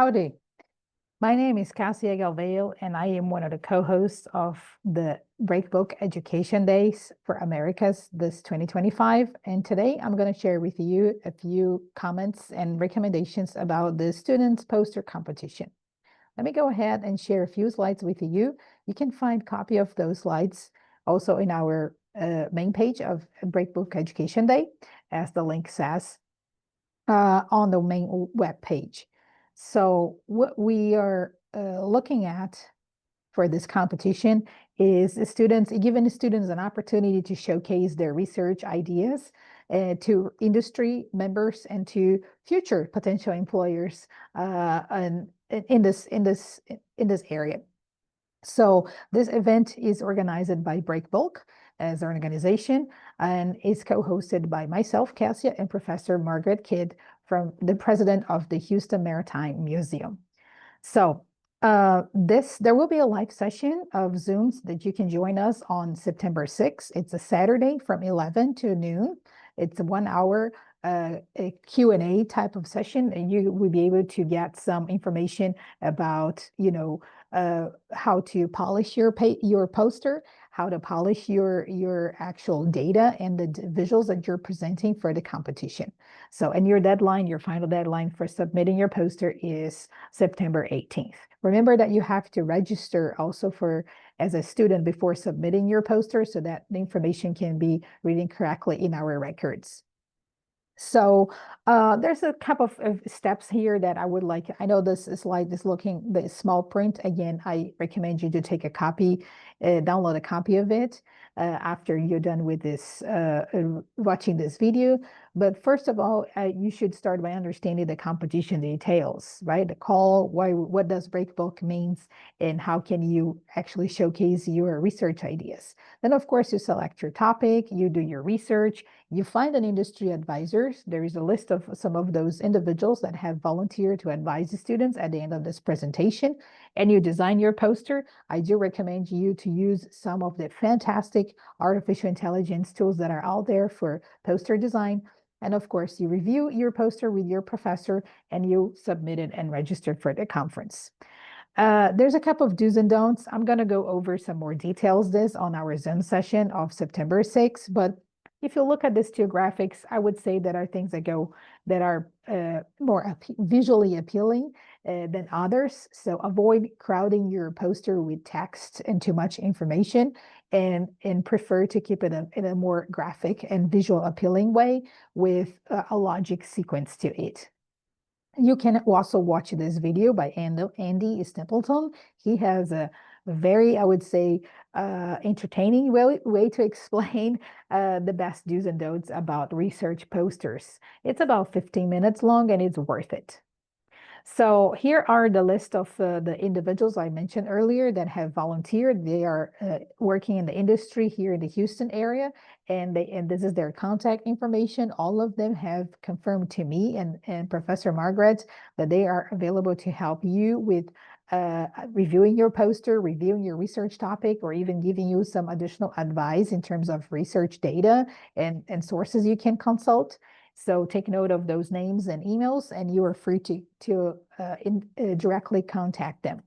Howdy. My name is Cassia Galvao, and I am one of the co-hosts of the Breakbulk Education Days for Americas this 2025. And today I'm going to share with you a few comments and recommendations about the students poster competition. Let me go ahead and share a few slides with you. You can find a copy of those slides also in our main page of Breakbulk Education Day, as the link says, on the main web page. So what we are looking at for this competition is giving the students an opportunity to showcase their research ideas to industry members and to future potential employers and in this area. So this event is organized by Breakbulk as an organization and is co-hosted by myself, Cassia, and Professor Margaret Kidd, from the president of the Houston Maritime Museum. So there will be a live session of Zooms that you can join us on September 6th. It's a Saturday from 11 to noon. It's a 1 hour a Q&A type of session, and you will be able to get some information about, how to polish your poster, how to polish your actual data and the visuals that you're presenting for the competition. So, and your final deadline for submitting your poster is September 18th. Remember that you have to register also as a student before submitting your poster so that the information can be reading correctly in our records. So there's a couple of steps here that I would like. I know this slide is looking the small print. Again, I recommend you to take a copy, download a copy of it after you're done with this, watching this video. But first of all, you should start by understanding the competition details, right? The call, what does Breakbulk means, and how can you actually showcase your research ideas. Then, of course, you select your topic, you do your research, you find an industry advisor. There is a list of some of those individuals that have volunteered to advise the students at the end of this presentation, and you design your poster. I do recommend you to use some of the fantastic artificial intelligence tools that are out there for poster design. And of course, you review your poster with your professor and you submit it and register for the conference. There's a couple of do's and don'ts. I'm going to go over some more details on our Zoom session of September 6th, but if you look at these two graphics, I would say that are things that are more visually appealing than others. So avoid crowding your poster with text and too much information, and prefer to keep it in a more graphic and visual appealing way with a logic sequence to it. You can also watch this video by Andy Stempleton. He has a very, I would say, entertaining way to explain the best do's and don'ts about research posters. It's about 15 minutes long and it's worth it. So here are the list of the individuals I mentioned earlier that have volunteered. They are working in the industry here in the Houston area, and this is their contact information. All of them have confirmed to me and Professor Margaret that they are available to help you with reviewing your poster, reviewing your research topic, or even giving you some additional advice in terms of research data and sources you can consult. So take note of those names and emails, and you are free to directly contact them.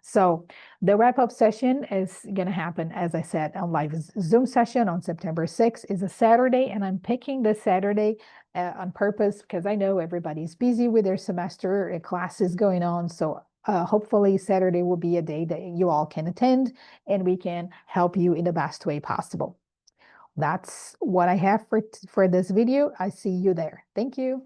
So the wrap-up session is going to happen, as I said, on live Zoom session on September 6th. Is a Saturday, and I'm picking this Saturday on purpose because I know everybody's busy with their semester, classes going on. So hopefully Saturday will be a day that you all can attend, and we can help you in the best way possible. That's what I have for this video. I see you there. Thank you.